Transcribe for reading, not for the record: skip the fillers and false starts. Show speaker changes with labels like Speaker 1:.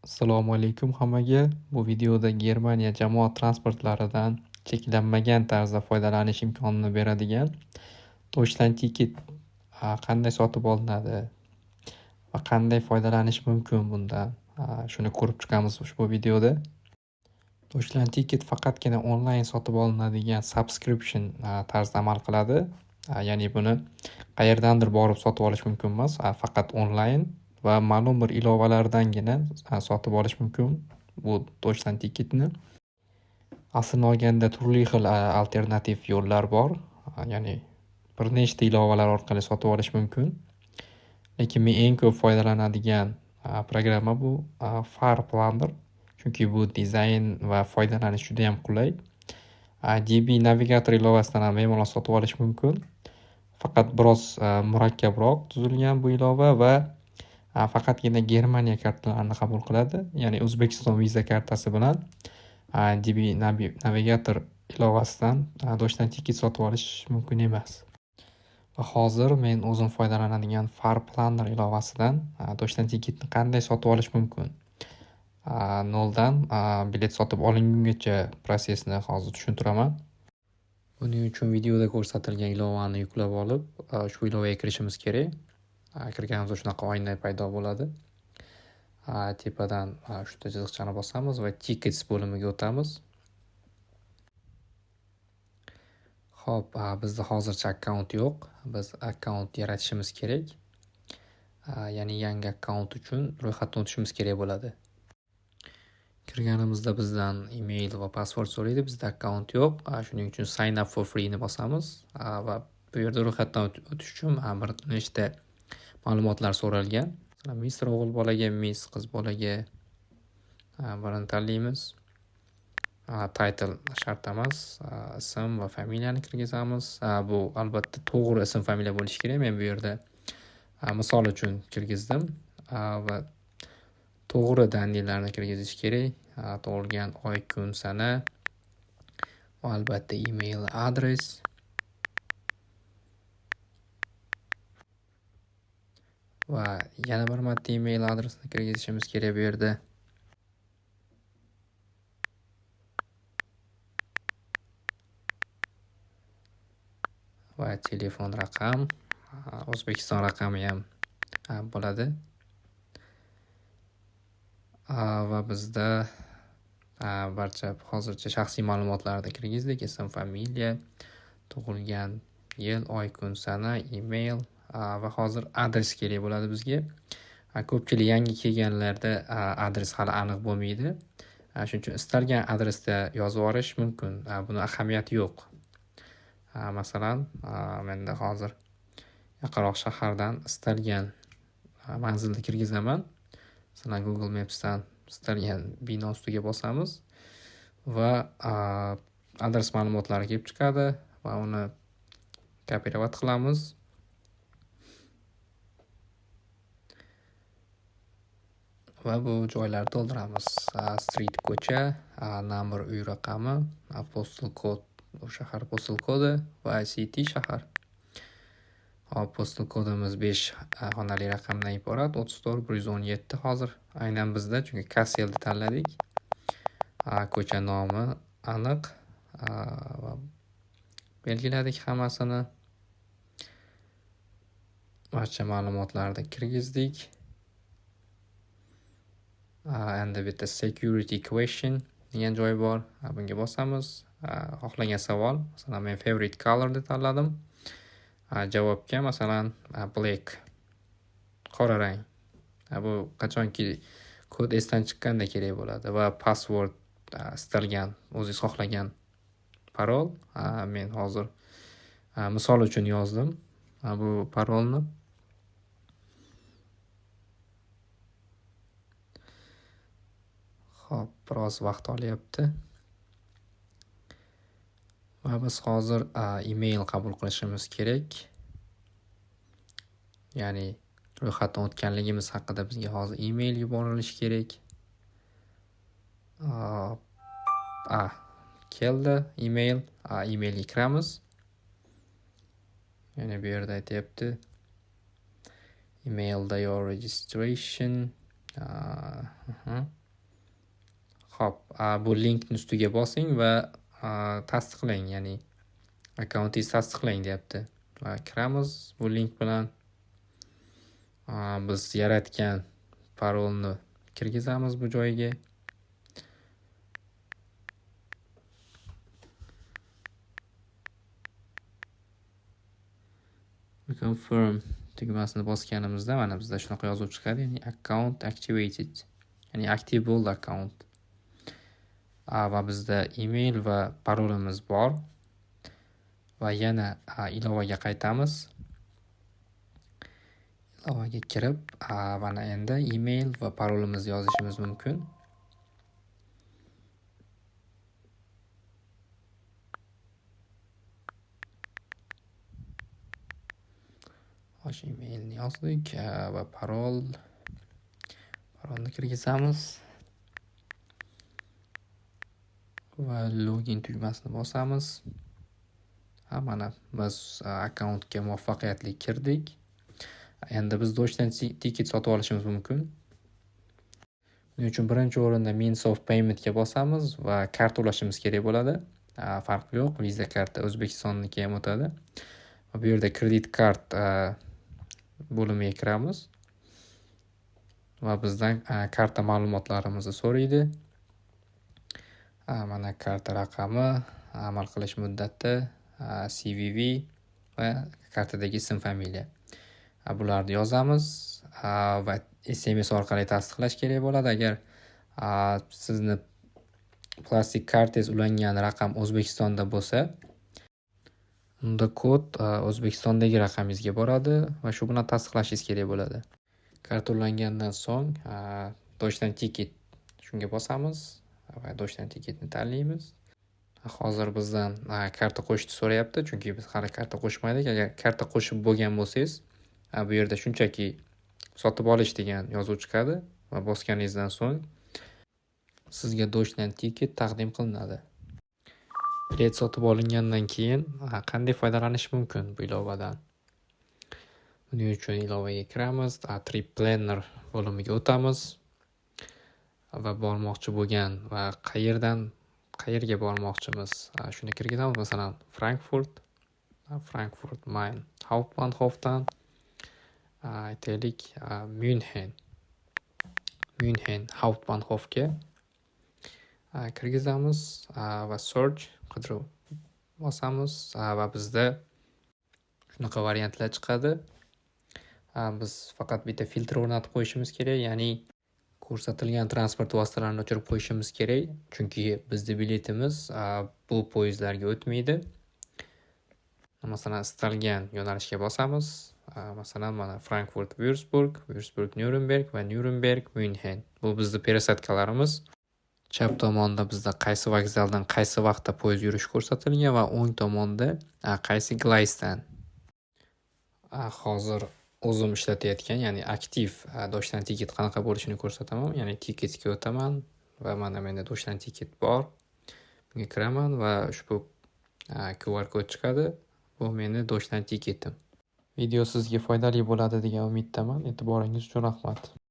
Speaker 1: Assalomu alaykum hammaga. Bu videoda Germaniya jamoat transportlaridan cheklanmagan tarzda foydalanish imkonini beradigan Deutschland Ticket qanday sotib olinadi va qanday foydalanish mumkin bundan, shuni ko'rib chiqamiz ushbu videoda. Deutschland Ticket faqatgina onlayn sotib olinadigan subscription tarzda amal qiladi. Ya'ni buni qayerdandir borib sotib olish mumkin emas, faqat onlayn va ma'lum bir ilovalardangina sotib olish mumkin bu Deutschland Ticketni. Aslini olganda turli xil alternativ yo'llar bor. Ya'ni bir nechta ilovalar orqali sotib olish mumkin. Lekin men eng ko'p foydalanadigan programma bu Fahrplanner. Chunki bu dizayn va foydalanish juda ham qulay. DB navigator ilovasidan ham bemalol sotib olish mumkin. Faqat biroz murakkabroq tuzilgan bu ilova va faqatgina Germaniya kartalarini qabul qiladi. Ya'ni O'zbekiston viza kartasi bilan DB navigator ilovasidan Deutschland Ticket sotib olish mumkin emas. Va hozir men o'zim foydalanadigan Fahrplanner ilovasidan Deutschland Ticketni qanday sotib olish mumkin? Noldan bilet sotib olingungacha prosesni hozir tushuntiraman. Buning uchun videoda ko'rsatilgan ilovani yuklab olib, shu ilovaga kirishimiz kerak. Kirganimizda shunaqa oyna paydo bo'ladi. Tepadan shunday chiziqchani bosamiz va Tickets bo'limiga o'tamiz. Xo'p, bizda hozircha akkaunt yo'q. Biz akkaunt yaratishimiz kerak. Ya'ni yangi akkaunt uchun ro'yxatdan o'tishimiz kerak bo'ladi. Kirganimizda bizdan email va password so'raydi. Bizda akkaunt yo'q. Shuning uchun sign up for free ni bosamiz va bu yerda ro'yxatdan o'tish uchun bir nechta ma'lumotlar so'ralgan. Masalan, Mr. o'g'il bolaga, Miss qiz bolaga birini tanlaymiz. Title shart emas, ism va familiyani kirgizamiz. Bu albatta to'g'ri ism familiya bo'lishi kerak. Men bu yerda misol uchun kirgizdim va to'g'ri dandilarni kirgizish kerak. Tug'ilgan oy, kun, sana va albatta email adres. Va yana bir marta email adresini kirgizishimiz kerak bu yerda. Va telefon raqam, O'zbekiston raqami ham bo'ladi. Va bizda barcha hozircha shaxsiy ma'lumotlarni kirgizdik. Ism, familiya, tug'ilgan yil, oy, kun, sana, email va hozir adres kerak bo'ladi bizga. Ko'pchilik yangi kelganlarda adres hali aniq bo'lmaydi. Shuning uchun istalgan adresda yozib yuborish mumkin. Buni ahamiyati yo'q. Masalan, menda hozir yaqinroq shahardan istalgan manzilni kirgizaman. Masalan, Google Maps'dan istalgan bino ustiga bosamiz va adres ma'lumotlari kelib chiqadi va uni kopировать qilamiz. Va bu joylarni to'ldiramiz. Street ko'cha, number uy raqami, postal kod shahar postal kodi va ICT shahar. Postal kodimiz 5 xonali raqamdan iborat, 34 117 hozir aynan bizda, chunki Kasselni tanladik. Ko'cha nomi aniq va belgiladik hammasini. Barcha ma'lumotlarni kirgizdik. Endi bitta security question degan joy bor. Bunga bosamiz. Xohlagan savol, masalan men favorite color deb tanladim. Javobga masalan black, qora rang. Bu qachonki kod esdan chiqqanda kerak bo'ladi va password istalgan, o'zingiz xohlagan parol. Men hozir misol uchun yozdim bu parolni. Xo'p, biroz vaqt olyapti. Va biz hozir email qabul qilishimiz kerak. Ya'ni ro'yxatdan o'tganligimiz haqida bizga hozir email yuborilishi kerak. Keldi email. Emailga kiramiz. Ya'ni bu yerda aytyapti. Emailda your registration Xo'p, bu linkni ustiga bosing va tasdiqlang, ya'ni akkauntingizni tasdiqlang deyapti. Va kiramiz bu link bilan. Biz yaratgan parolni kirgizamiz bu joyga. Confirm tugmasini bosganimizda mana bizda shunaqa yozuv chiqadi, ya'ni account activated, ya'ni aktiv bo'ldi akkaunt. Va bizda email va parolimiz bor. Va yana ilovaga qaytamiz. Ilovaga kirib, mana endi email va parolimizni yozishimiz mumkin. Xo'sh, emailni yozdik va parolni kirgizamiz. Va login tugmasini bosamiz. Mana biz akkauntga muvaffaqiyatli kirdik. Endi biz Deutschland Ticket sotib olishimiz mumkin. Buning uchun birinchi o'rinda Means of Paymentga bosamiz va karta ulashimiz kerak bo'ladi. Farqi yo'q, Visa karta O'zbekistonniki ham o'tadi. Va bu yerda kredit kart bo'limiga kiramiz. Va bizdan karta ma'lumotlarimizni so'raydi. Mana karta raqami, amal qilish muddati, CVV va kartadagi ism familiya. Bularni yozamiz va SMS orqali tasdiqlash kerak bo'ladi. Agar sizni plastik kartangiz ulangan raqam O'zbekistonda bo'lsa, unda kod O'zbekistondagi raqamingizga boradi va shu bilan tasdiqlashingiz kerak bo'ladi. Karta ulangandan so'ng Deutschland Ticket shunga bosamiz va Deutschland Ticketni tanlaymiz. Hozir bizdan karta qo'shishni so'rayapti, chunki biz hali karta qo'shmadik. Agar karta qo'shib bo'lgan bo'lsangiz, bu yerda shunchaki sotib olish degan yozuv chiqadi va bosganingizdan so'ng sizga Deutschland Ticket taqdim qilinadi. Bilet sotib olingandan keyin qanday foydalanish mumkin bu ilovadan? Buning uchun ilovaga kiramiz, Trip Planner bo'limiga o'tamiz va bormoqchi bo'lgan va qayerga bormoqchimiz shuni kirgizamiz. Masalan, Frankfurt Main Hauptbahnhofdan aytaylik München Hauptbahnhofga kirgizamiz va search qidiruv bosamiz va bizda shunaqa variantlar chiqadi. Biz faqat bitta filtr o'rnatib qo'yishimiz kerak, ya'ni ko'rsatilgan transport vositalarini o'chirib qo'yishimiz kerak, chunki bizning biletimiz bu poyezdlarga o'tmaydi. Masalan, istalgan yo'nalishga bosamiz. Masalan, mana Frankfurt Würzburg Nuremberg va Nuremberg München. Bu bizning пересадкаlarimiz. Chap tomonda bizda qaysi vokzaldan qaysi vaqtda poyezd yurishi ko'rsatilgan va o'ng tomonda qaysi gleisdan. Hozir o'zim ishlatayotgan, ya'ni aktiv Deutschland Ticket qanaqa bo'lishini ko'rsataman. Ya'ni Ticketga o'taman va mana menda Deutschland Ticket bor. Bunga kiraman va ushbu QR kod chiqadi. Bu meni Deutschland Ticketim. Video sizga foydali bo'ladi degan umiddaman. E'tiboringiz uchun rahmat.